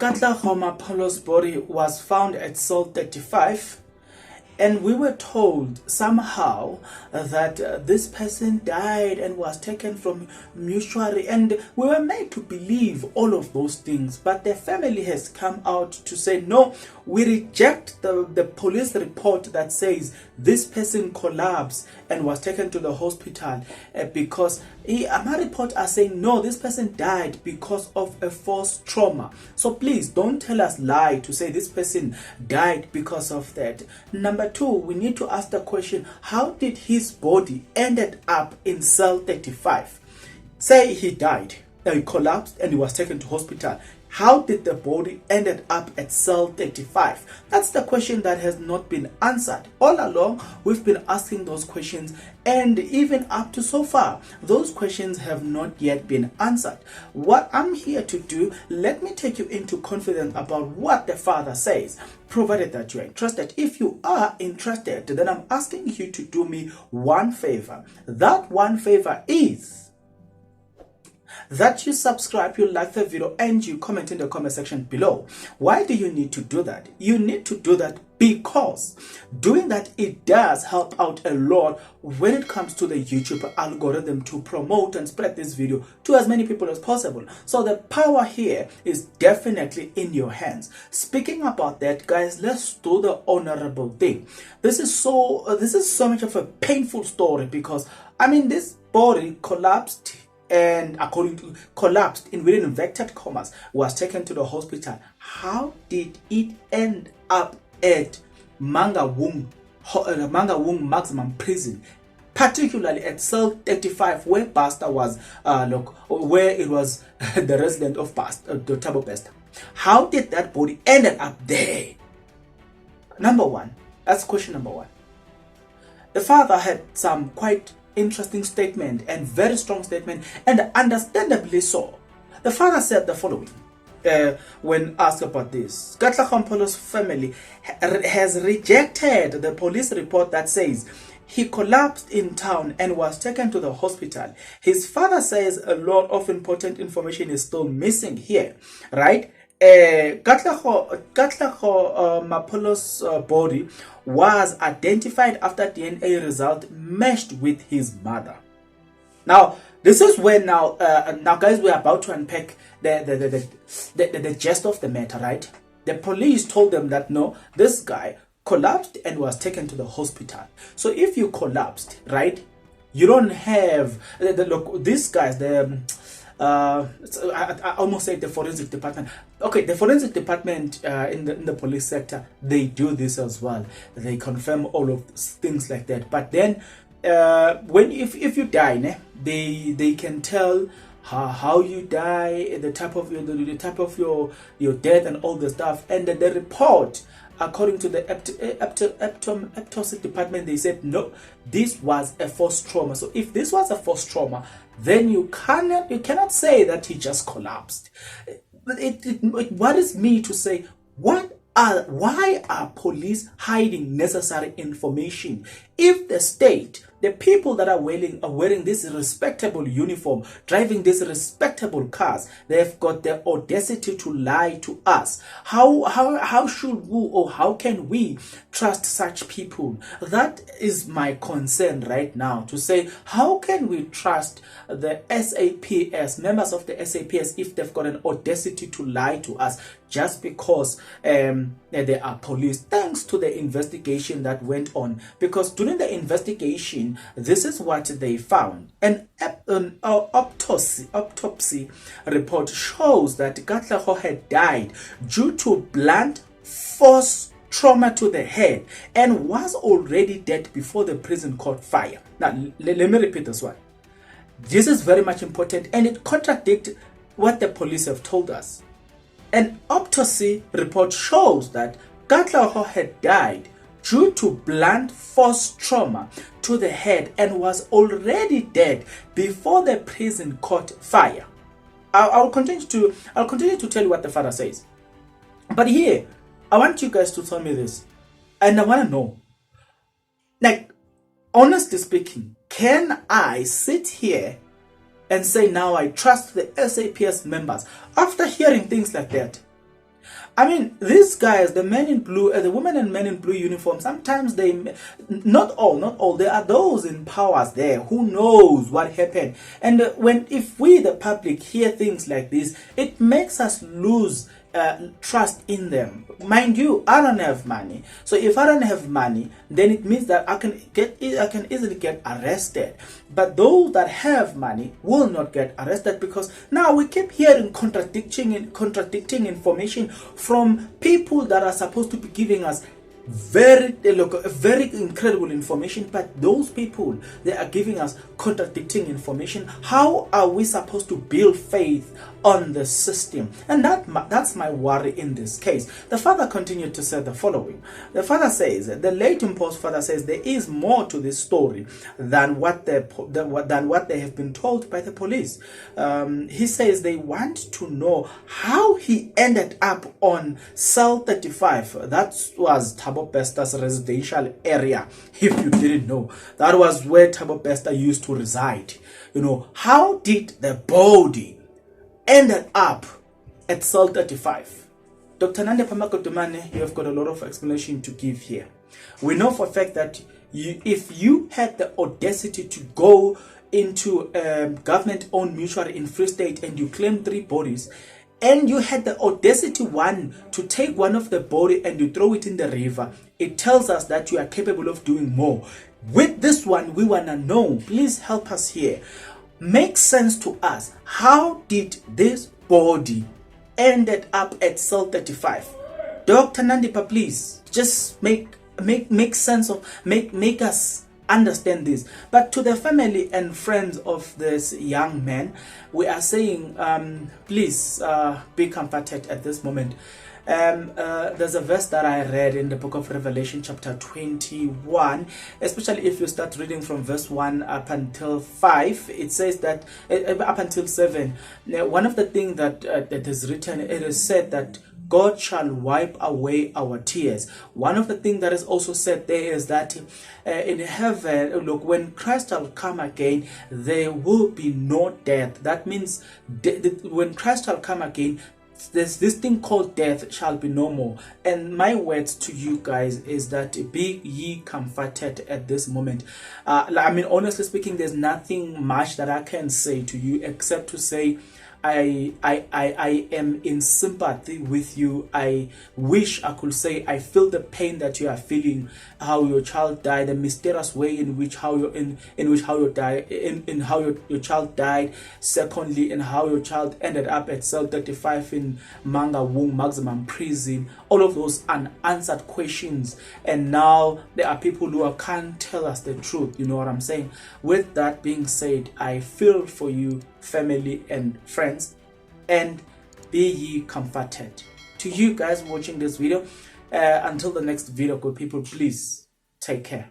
Katla Homapolo's body was found at cell 35, and we were told somehow that this person died and was taken from mortuary, and we were made to believe all of those things. But the family has come out to say, no, we reject the police report that says this person collapsed and was taken to the hospital because my reports are saying, no, this person died because of a force trauma. So please don't tell us lie to say this person died because of that. Number two, we need to ask the question, how did his body ended up in cell 35? Say he died, he collapsed and he was taken to hospital. How did the body ended up at cell 35? That's the question that has not been answered. All along, we've been asking those questions, and even up to so far, those questions have not yet been answered. What I'm here to do, let me take you into confidence about what the father says, provided that you're interested. If you are interested, then I'm asking you to do me one favor. That one favor is that you subscribe, you like the video, and you comment in the comment section below. Why do you need to do that? You need to do that because doing that, it does help out a lot when it comes to the YouTube algorithm to promote and spread this video to as many people as possible. So the power here is definitely in your hands. Speaking about that, guys, let's do the honorable thing. This is so much of a painful story because this body collapsed, and according to collapsed in within inverted commas, was taken to the hospital. How did it end up at Mangaung maximum prison, particularly at cell 35, where Pastor was where it was the resident of Pastor Thabo Pastor? How did that body ended up there? Number one, that's question number one. The father had some quite interesting statement and very strong statement, and understandably so. The father said the following when asked about this: Katla Khompolo's family has rejected the police report that says he collapsed in town and was taken to the hospital. His father says a lot of important information is still missing here, right? Mapolo's body was identified after DNA result matched with his mother. Now, this is where now guys, we're about to unpack the gist of the matter, right? The police told them that no, this guy collapsed and was taken to the hospital. So if you collapsed, right, you don't have look, these guys, I almost said the forensic department. Okay, the forensic department in the police sector, they do this as well. They confirm all of things like that. But then, if you die, they can tell how you die, the type of your death, and all the stuff. And the report, according to the autopsy department, they said no, this was a force trauma. So if this was a force trauma, then you cannot say that he just collapsed. But it worries me to say, why are police hiding necessary information? If the state, the people that are wearing this respectable uniform, driving these respectable cars, they've got the audacity to lie to us. How should we, or how can we trust such people? That is my concern right now, to say, how can we trust the SAPS, members of the SAPS, if they've got an audacity to lie to us just because they are police, thanks to the investigation that went on? Because during the investigation, this is what they found. An autopsy report shows that Katlaho had died due to blunt force trauma to the head and was already dead before the prison caught fire. Now, let me repeat this one. This is very much important, and it contradicts what the police have told us. An autopsy report shows that Katlaho had died due to blunt force trauma to the head and was already dead before the prison caught fire. I'll continue to tell you what the father says. But here, I want you guys to tell me this, and I want to know, like, honestly speaking, can I sit here and say now I trust the SAPS members after hearing things like that? I mean, these guys, the men in blue, the women and men in blue uniform, sometimes they, not all, there are those in powers there who knows what happened. And if we, the public, hear things like this, it makes us lose trust in them. Mind you, I don't have money. So if I don't have money, then it means that I can easily get arrested. But those that have money will not get arrested, because now we keep hearing contradicting information from people that are supposed to be giving us very incredible information, but those people, they are giving us contradicting information. How are we supposed to build faith on the system? And that's my worry in this case. The father continued to say the following. The father says, the late imposed father says, there is more to this story than what they have been told by the police. He says they want to know how he ended up on cell 35. That was Thabo Besta's residential area. If you didn't know, that was where Thabo Besta used to reside. You know, how did the body ended up at cell 35? Dr. Nandipha Secrificed, you have got a lot of explanation to give here. We know for a fact that if you had the audacity to go into government-owned mutual in Free State and you claim 3 bodies, and you had the audacity to take one of the body and you throw it in the river, it tells us that you are capable of doing more. With this one, we want to know, please help us here. Make sense to us. How did this body ended up at cell 35? Dr. Nandipha, please just make sense of, make us understand this. But to the family and friends of this young man, we are saying, please be comforted at this moment. There's a verse that I read in the book of Revelation chapter 21, especially if you start reading from verse 1 up until 5. It says that up until 7, one of the things that is written, it is said that God shall wipe away our tears. One of the things that is also said there is that in heaven, look, when Christ shall come again, there will be no death. That means when Christ shall come again, there's this thing called death shall be no more. And my words to you guys is that be ye comforted at this moment. I mean, honestly speaking, there's nothing much that I can say to you except to say I am in sympathy with you. I wish I could say I feel the pain that you are feeling, how your child died, the mysterious way in which how your child died. Secondly, in how your child ended up at cell 35 in Mangaung maximum prison. All of those unanswered questions, and now there are people who can't tell us the truth. You know what I'm saying? With that being said, I feel for you, family and friends, and be ye comforted. To you guys watching this video, until the next video, good people, please take care.